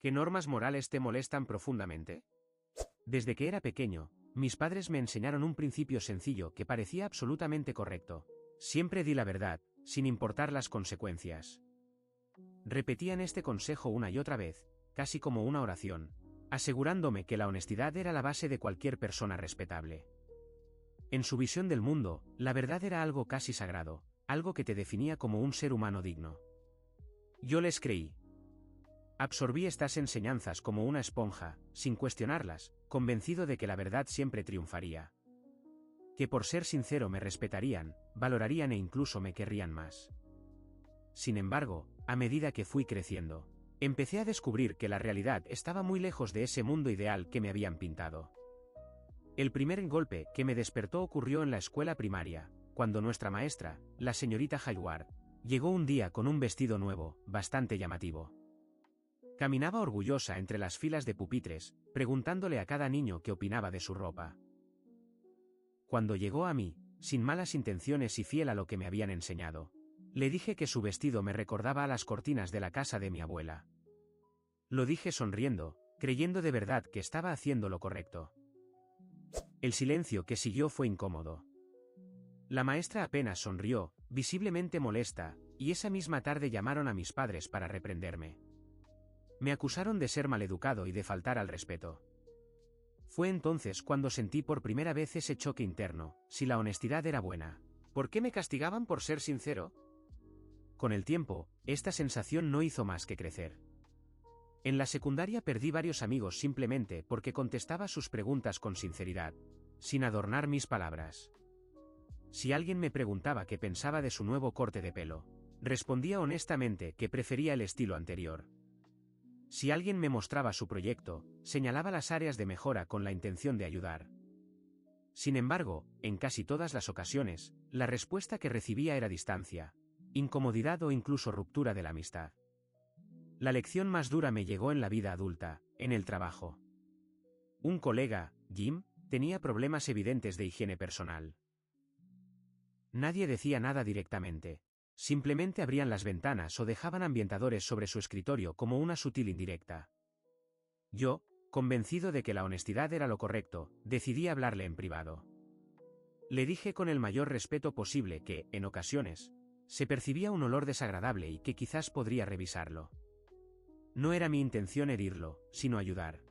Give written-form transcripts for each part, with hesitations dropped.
¿Qué normas morales te molestan profundamente? Desde que era pequeño, mis padres me enseñaron un principio sencillo que parecía absolutamente correcto. Siempre di la verdad, sin importar las consecuencias. Repetían este consejo una y otra vez, casi como una oración, asegurándome que la honestidad era la base de cualquier persona respetable. En su visión del mundo, la verdad era algo casi sagrado, algo que te definía como un ser humano digno. Yo les creí. Absorbí estas enseñanzas como una esponja, sin cuestionarlas, convencido de que la verdad siempre triunfaría. Que por ser sincero me respetarían, valorarían e incluso me querrían más. Sin embargo, a medida que fui creciendo, empecé a descubrir que la realidad estaba muy lejos de ese mundo ideal que me habían pintado. El primer golpe que me despertó ocurrió en la escuela primaria, cuando nuestra maestra, la señorita Hayward, llegó un día con un vestido nuevo, bastante llamativo. Caminaba orgullosa entre las filas de pupitres, preguntándole a cada niño qué opinaba de su ropa. Cuando llegó a mí, sin malas intenciones y fiel a lo que me habían enseñado, le dije que su vestido me recordaba a las cortinas de la casa de mi abuela. Lo dije sonriendo, creyendo de verdad que estaba haciendo lo correcto. El silencio que siguió fue incómodo. La maestra apenas sonrió, visiblemente molesta, y esa misma tarde llamaron a mis padres para reprenderme. Me acusaron de ser maleducado y de faltar al respeto. Fue entonces cuando sentí por primera vez ese choque interno: si la honestidad era buena, ¿por qué me castigaban por ser sincero? Con el tiempo, esta sensación no hizo más que crecer. En la secundaria perdí varios amigos simplemente porque contestaba sus preguntas con sinceridad, sin adornar mis palabras. Si alguien me preguntaba qué pensaba de su nuevo corte de pelo, respondía honestamente que prefería el estilo anterior. Si alguien me mostraba su proyecto, señalaba las áreas de mejora con la intención de ayudar. Sin embargo, en casi todas las ocasiones, la respuesta que recibía era distancia, incomodidad o incluso ruptura de la amistad. La lección más dura me llegó en la vida adulta, en el trabajo. Un colega, Jim, tenía problemas evidentes de higiene personal. Nadie decía nada directamente. Simplemente abrían las ventanas o dejaban ambientadores sobre su escritorio como una sutil indirecta. Yo, convencido de que la honestidad era lo correcto, decidí hablarle en privado. Le dije con el mayor respeto posible que, en ocasiones, se percibía un olor desagradable y que quizás podría revisarlo. No era mi intención herirlo, sino ayudar.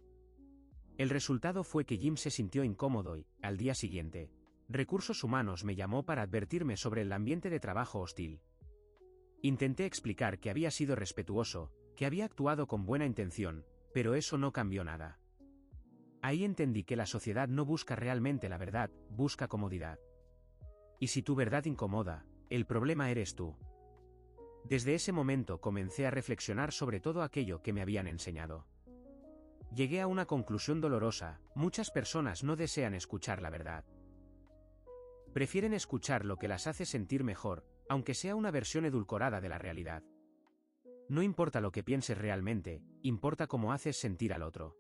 El resultado fue que Jim se sintió incómodo y, al día siguiente, Recursos Humanos me llamó para advertirme sobre el ambiente de trabajo hostil. Intenté explicar que había sido respetuoso, que había actuado con buena intención, pero eso no cambió nada. Ahí entendí que la sociedad no busca realmente la verdad, busca comodidad. Y si tu verdad incomoda, el problema eres tú. Desde ese momento comencé a reflexionar sobre todo aquello que me habían enseñado. Llegué a una conclusión dolorosa: muchas personas no desean escuchar la verdad. Prefieren escuchar lo que las hace sentir mejor, aunque sea una versión edulcorada de la realidad. No importa lo que pienses realmente, importa cómo haces sentir al otro.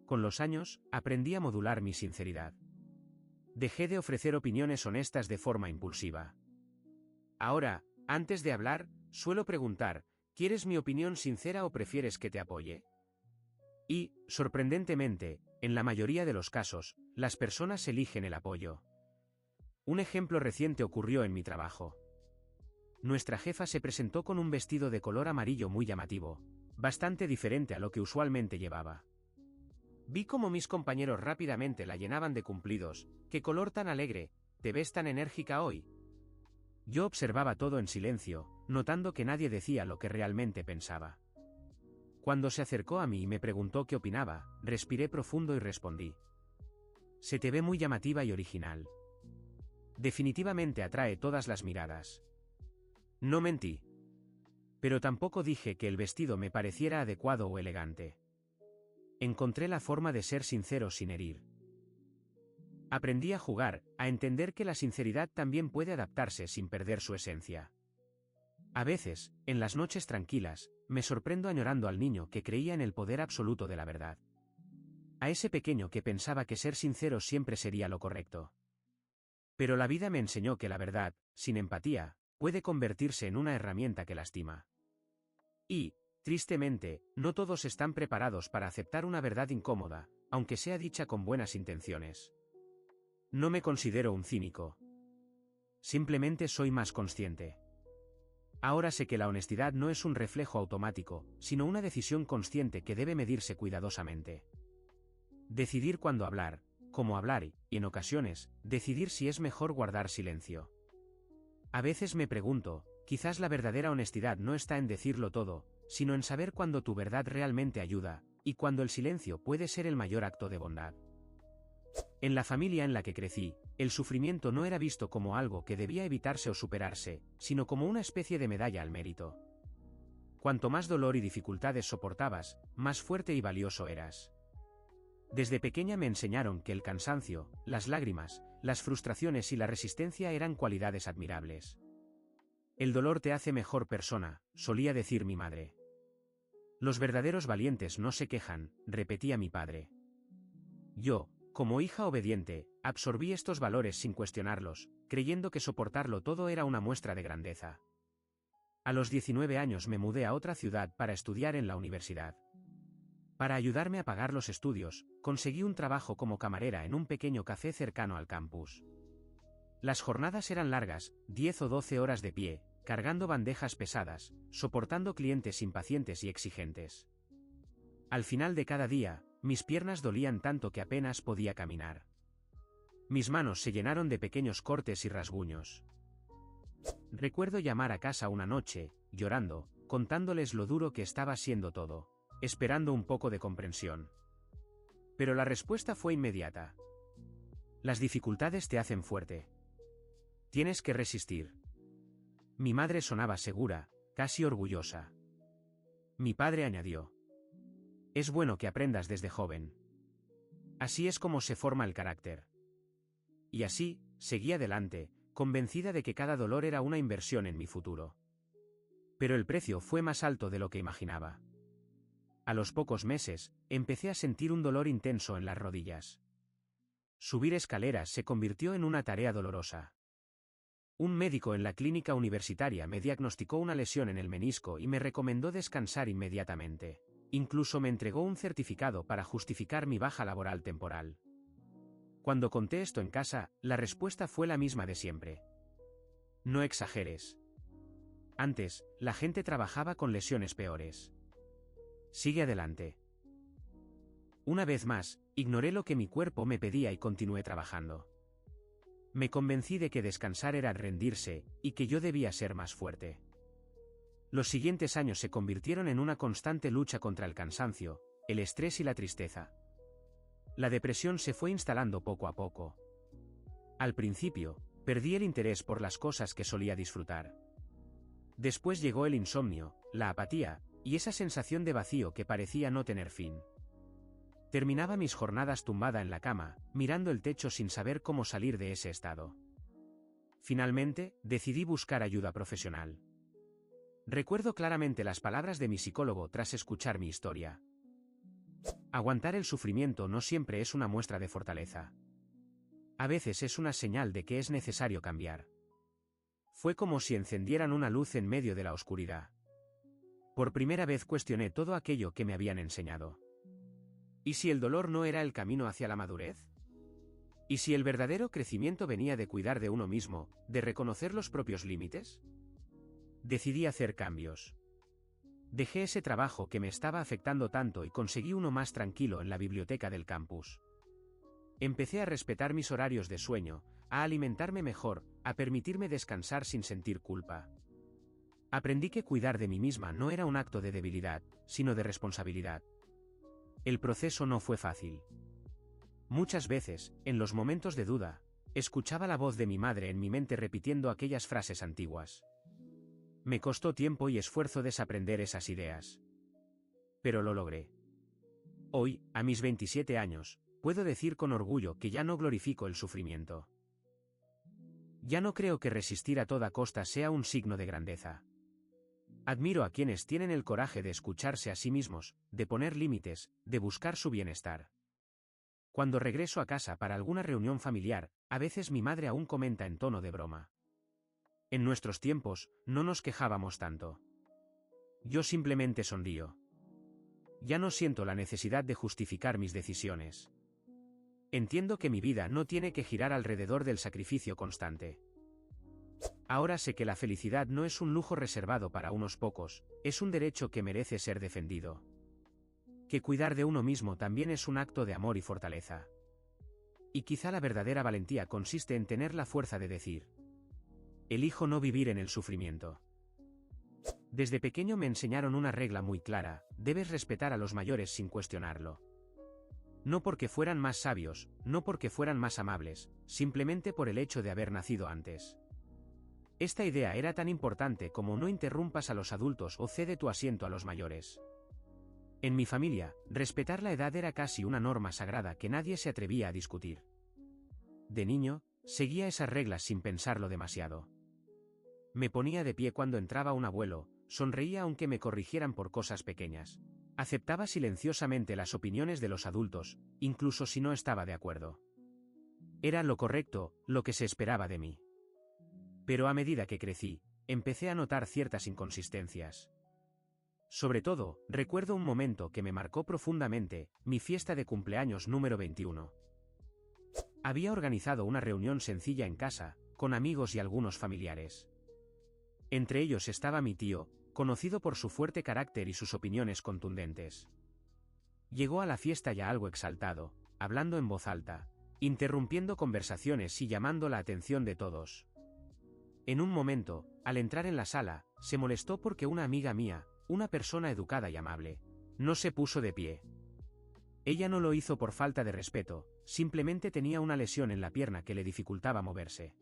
Con los años, aprendí a modular mi sinceridad. Dejé de ofrecer opiniones honestas de forma impulsiva. Ahora, antes de hablar, suelo preguntar: ¿quieres mi opinión sincera o prefieres que te apoye? Y, sorprendentemente, en la mayoría de los casos, las personas eligen el apoyo. Un ejemplo reciente ocurrió en mi trabajo. Nuestra jefa se presentó con un vestido de color amarillo muy llamativo, bastante diferente a lo que usualmente llevaba. Vi cómo mis compañeros rápidamente la llenaban de cumplidos: «¡Qué color tan alegre! ¿Te ves tan enérgica hoy?». Yo observaba todo en silencio, notando que nadie decía lo que realmente pensaba. Cuando se acercó a mí y me preguntó qué opinaba, respiré profundo y respondí: «Se te ve muy llamativa y original. Definitivamente atrae todas las miradas». No mentí. Pero tampoco dije que el vestido me pareciera adecuado o elegante. Encontré la forma de ser sincero sin herir. Aprendí a jugar, a entender que la sinceridad también puede adaptarse sin perder su esencia. A veces, en las noches tranquilas, me sorprendo añorando al niño que creía en el poder absoluto de la verdad. A ese pequeño que pensaba que ser sincero siempre sería lo correcto. Pero la vida me enseñó que la verdad, sin empatía, puede convertirse en una herramienta que lastima. Y, Tristemente, no todos están preparados para aceptar una verdad incómoda, aunque sea dicha con buenas intenciones. No me considero un cínico. Simplemente soy más consciente. Ahora sé que la honestidad no es un reflejo automático, sino una decisión consciente que debe medirse cuidadosamente. Decidir cuándo hablar, cómo hablar y, en ocasiones, decidir si es mejor guardar silencio. A veces me pregunto, quizás la verdadera honestidad no está en decirlo todo, sino en saber cuándo tu verdad realmente ayuda, y cuándo el silencio puede ser el mayor acto de bondad. En la familia en la que crecí, el sufrimiento no era visto como algo que debía evitarse o superarse, sino como una especie de medalla al mérito. Cuanto más dolor y dificultades soportabas, más fuerte y valioso eras. Desde pequeña me enseñaron que el cansancio, las lágrimas, las frustraciones y la resistencia eran cualidades admirables. El dolor te hace mejor persona, solía decir mi madre. Los verdaderos valientes no se quejan, repetía mi padre. Yo, como hija obediente, absorbí estos valores sin cuestionarlos, creyendo que soportarlo todo era una muestra de grandeza. A los 19 años me mudé a otra ciudad para estudiar en la universidad. Para ayudarme a pagar los estudios, conseguí un trabajo como camarera en un pequeño café cercano al campus. Las jornadas eran largas, 10 o 12 horas de pie, cargando bandejas pesadas, soportando clientes impacientes y exigentes. Al final de cada día, mis piernas dolían tanto que apenas podía caminar. Mis manos se llenaron de pequeños cortes y rasguños. Recuerdo llamar a casa una noche, llorando, contándoles lo duro que estaba siendo todo, esperando un poco de comprensión. Pero la respuesta fue inmediata. Las dificultades te hacen fuerte. Tienes que resistir. Mi madre sonaba segura, casi orgullosa. Mi padre añadió: es bueno que aprendas desde joven. Así es como se forma el carácter. Y así, seguí adelante, convencida de que cada dolor era una inversión en mi futuro. Pero el precio fue más alto de lo que imaginaba. A los pocos meses, empecé a sentir un dolor intenso en las rodillas. Subir escaleras se convirtió en una tarea dolorosa. Un médico en la clínica universitaria me diagnosticó una lesión en el menisco y me recomendó descansar inmediatamente. Incluso me entregó un certificado para justificar mi baja laboral temporal. Cuando conté esto en casa, la respuesta fue la misma de siempre. No exageres. Antes, la gente trabajaba con lesiones peores. Sigue adelante. Una vez más, ignoré lo que mi cuerpo me pedía y continué trabajando. Me convencí de que descansar era rendirse, y que yo debía ser más fuerte. Los siguientes años se convirtieron en una constante lucha contra el cansancio, el estrés y la tristeza. La depresión se fue instalando poco a poco. Al principio, perdí el interés por las cosas que solía disfrutar. Después llegó el insomnio, la apatía, y esa sensación de vacío que parecía no tener fin. Terminaba mis jornadas tumbada en la cama, mirando el techo sin saber cómo salir de ese estado. Finalmente, decidí buscar ayuda profesional. Recuerdo claramente las palabras de mi psicólogo tras escuchar mi historia. Aguantar el sufrimiento no siempre es una muestra de fortaleza. A veces es una señal de que es necesario cambiar. Fue como si encendieran una luz en medio de la oscuridad. Por primera vez cuestioné todo aquello que me habían enseñado. ¿Y si el dolor no era el camino hacia la madurez? ¿Y si el verdadero crecimiento venía de cuidar de uno mismo, de reconocer los propios límites? Decidí hacer cambios. Dejé ese trabajo que me estaba afectando tanto y conseguí uno más tranquilo en la biblioteca del campus. Empecé a respetar mis horarios de sueño, a alimentarme mejor, a permitirme descansar sin sentir culpa. Aprendí que cuidar de mí misma no era un acto de debilidad, sino de responsabilidad. El proceso no fue fácil. Muchas veces, en los momentos de duda, escuchaba la voz de mi madre en mi mente repitiendo aquellas frases antiguas. Me costó tiempo y esfuerzo desaprender esas ideas. Pero lo logré. Hoy, a mis 27 años, puedo decir con orgullo que ya no glorifico el sufrimiento. Ya no creo que resistir a toda costa sea un signo de grandeza. Admiro a quienes tienen el coraje de escucharse a sí mismos, de poner límites, de buscar su bienestar. Cuando regreso a casa para alguna reunión familiar, a veces mi madre aún comenta en tono de broma: en nuestros tiempos, no nos quejábamos tanto. Yo simplemente sonrío. Ya no siento la necesidad de justificar mis decisiones. Entiendo que mi vida no tiene que girar alrededor del sacrificio constante. Ahora sé que la felicidad no es un lujo reservado para unos pocos, es un derecho que merece ser defendido. Que cuidar de uno mismo también es un acto de amor y fortaleza. Y quizá la verdadera valentía consiste en tener la fuerza de decir: elijo no vivir en el sufrimiento. Desde pequeño me enseñaron una regla muy clara: debes respetar a los mayores sin cuestionarlo. No porque fueran más sabios, no porque fueran más amables, simplemente por el hecho de haber nacido antes. Esta idea era tan importante como no interrumpas a los adultos o cede tu asiento a los mayores. En mi familia, respetar la edad era casi una norma sagrada que nadie se atrevía a discutir. De niño, seguía esas reglas sin pensarlo demasiado. Me ponía de pie cuando entraba un abuelo, sonreía aunque me corrigieran por cosas pequeñas. Aceptaba silenciosamente las opiniones de los adultos, incluso si no estaba de acuerdo. Era lo correcto, lo que se esperaba de mí. Pero a medida que crecí, empecé a notar ciertas inconsistencias. Sobre todo, recuerdo un momento que me marcó profundamente: mi fiesta de cumpleaños número 21. Había organizado una reunión sencilla en casa, con amigos y algunos familiares. Entre ellos estaba mi tío, conocido por su fuerte carácter y sus opiniones contundentes. Llegó a la fiesta ya algo exaltado, hablando en voz alta, interrumpiendo conversaciones y llamando la atención de todos. En un momento, al entrar en la sala, se molestó porque una amiga mía, una persona educada y amable, no se puso de pie. Ella no lo hizo por falta de respeto, simplemente tenía una lesión en la pierna que le dificultaba moverse.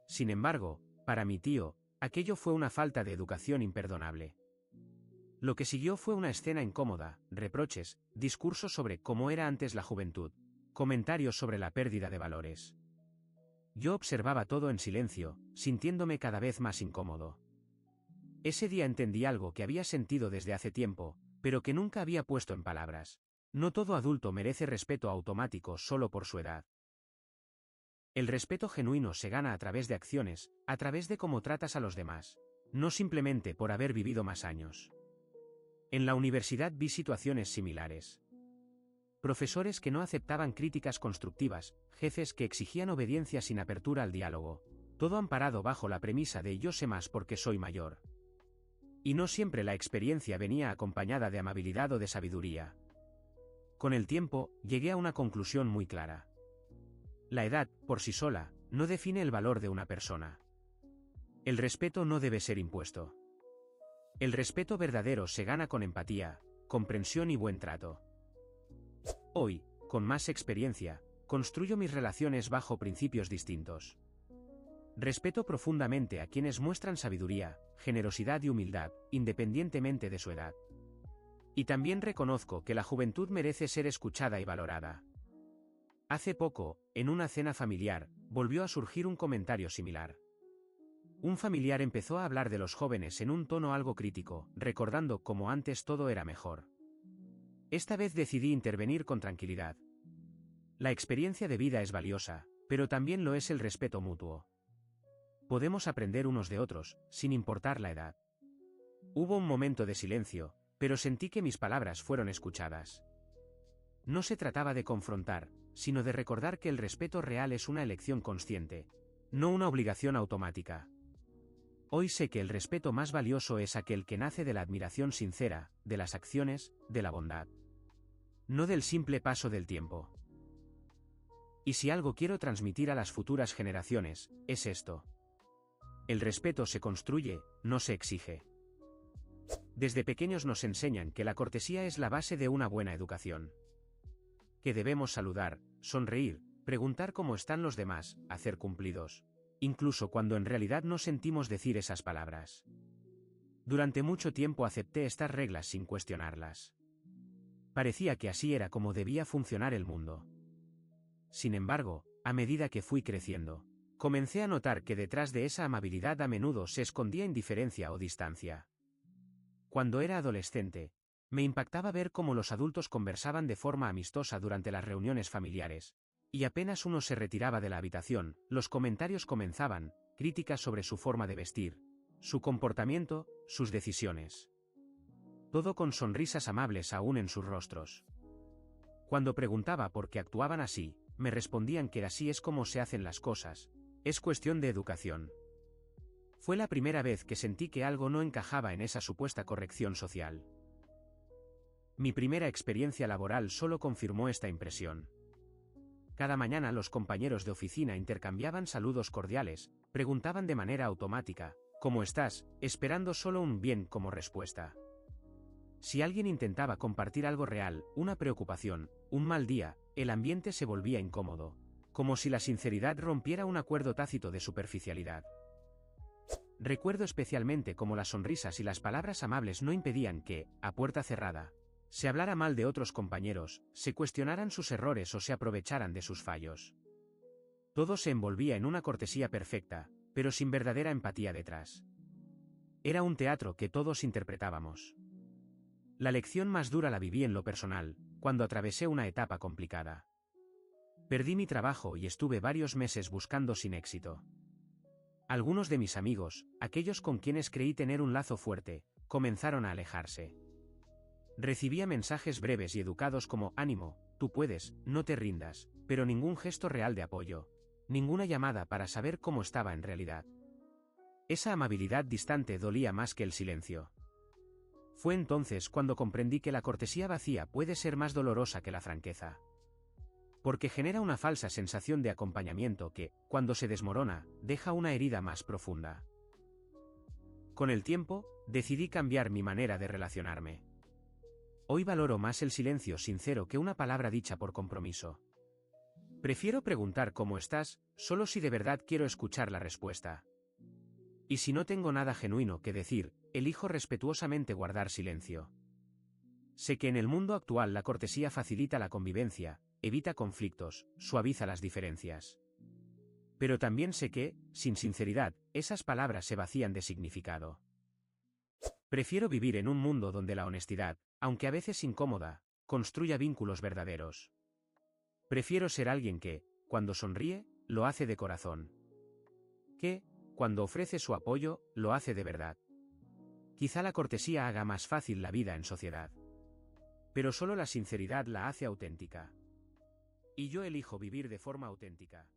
Sin embargo, para mi tío, aquello fue una falta de educación imperdonable. Lo que siguió fue una escena incómoda: reproches, discursos sobre cómo era antes la juventud, comentarios sobre la pérdida de valores. Yo observaba todo en silencio, sintiéndome cada vez más incómodo. Ese día entendí algo que había sentido desde hace tiempo, pero que nunca había puesto en palabras: no todo adulto merece respeto automático solo por su edad. El respeto genuino se gana a través de acciones, a través de cómo tratas a los demás, no simplemente por haber vivido más años. En la universidad vi situaciones similares. Profesores que no aceptaban críticas constructivas, jefes que exigían obediencia sin apertura al diálogo, todo amparado bajo la premisa de yo sé más porque soy mayor. Y no siempre la experiencia venía acompañada de amabilidad o de sabiduría. Con el tiempo, llegué a una conclusión muy clara. La edad, por sí sola, no define el valor de una persona. El respeto no debe ser impuesto. El respeto verdadero se gana con empatía, comprensión y buen trato. Hoy, con más experiencia, construyo mis relaciones bajo principios distintos. Respeto profundamente a quienes muestran sabiduría, generosidad y humildad, independientemente de su edad. Y también reconozco que la juventud merece ser escuchada y valorada. Hace poco, en una cena familiar, volvió a surgir un comentario similar. Un familiar empezó a hablar de los jóvenes en un tono algo crítico, recordando cómo antes todo era mejor. Esta vez decidí intervenir con tranquilidad. La experiencia de vida es valiosa, pero también lo es el respeto mutuo. Podemos aprender unos de otros, sin importar la edad. Hubo un momento de silencio, pero sentí que mis palabras fueron escuchadas. No se trataba de confrontar, sino de recordar que el respeto real es una elección consciente, no una obligación automática. Hoy sé que el respeto más valioso es aquel que nace de la admiración sincera, de las acciones, de la bondad. No del simple paso del tiempo. Y si algo quiero transmitir a las futuras generaciones, es esto. El respeto se construye, no se exige. Desde pequeños nos enseñan que la cortesía es la base de una buena educación. Que debemos saludar, sonreír, preguntar cómo están los demás, hacer cumplidos, incluso cuando en realidad no sentimos decir esas palabras. Durante mucho tiempo acepté estas reglas sin cuestionarlas. Parecía que así era como debía funcionar el mundo. Sin embargo, a medida que fui creciendo, comencé a notar que detrás de esa amabilidad a menudo se escondía indiferencia o distancia. Cuando era adolescente, me impactaba ver cómo los adultos conversaban de forma amistosa durante las reuniones familiares, y apenas uno se retiraba de la habitación, los comentarios comenzaban, críticas sobre su forma de vestir, su comportamiento, sus decisiones. todo con sonrisas amables aún en sus rostros. Cuando preguntaba por qué actuaban así, me respondían que así es como se hacen las cosas, es cuestión de educación. Fue la primera vez que sentí que algo no encajaba en esa supuesta corrección social. Mi primera experiencia laboral solo confirmó esta impresión. Cada mañana los compañeros de oficina intercambiaban saludos cordiales, preguntaban de manera automática, ¿cómo estás?, esperando solo un bien como respuesta. Si alguien intentaba compartir algo real, una preocupación, un mal día, el ambiente se volvía incómodo, como si la sinceridad rompiera un acuerdo tácito de superficialidad. Recuerdo especialmente cómo las sonrisas y las palabras amables no impedían que, a puerta cerrada, se hablara mal de otros compañeros, se cuestionaran sus errores o se aprovecharan de sus fallos. Todo se envolvía en una cortesía perfecta, pero sin verdadera empatía detrás. Era un teatro que todos interpretábamos. La lección más dura la viví en lo personal, cuando atravesé una etapa complicada. Perdí mi trabajo y estuve varios meses buscando sin éxito. Algunos de mis amigos, aquellos con quienes creí tener un lazo fuerte, comenzaron a alejarse. Recibía mensajes breves y educados como «Ánimo, tú puedes, no te rindas», pero ningún gesto real de apoyo, ninguna llamada para saber cómo estaba en realidad. Esa amabilidad distante dolía más que el silencio. Fue entonces cuando comprendí que la cortesía vacía puede ser más dolorosa que la franqueza. Porque genera una falsa sensación de acompañamiento que, cuando se desmorona, deja una herida más profunda. Con el tiempo, decidí cambiar mi manera de relacionarme. Hoy valoro más el silencio sincero que una palabra dicha por compromiso. Prefiero preguntar cómo estás, solo si de verdad quiero escuchar la respuesta. Y si no tengo nada genuino que decir, elijo respetuosamente guardar silencio. Sé que en el mundo actual la cortesía facilita la convivencia, evita conflictos, suaviza las diferencias. Pero también sé que, sin sinceridad, esas palabras se vacían de significado. Prefiero vivir en un mundo donde la honestidad, aunque a veces incómoda, construya vínculos verdaderos. Prefiero ser alguien que, cuando sonríe, lo hace de corazón. Que, cuando ofrece su apoyo, lo hace de verdad. Quizá la cortesía haga más fácil la vida en sociedad. Pero solo la sinceridad la hace auténtica. Y yo elijo vivir de forma auténtica.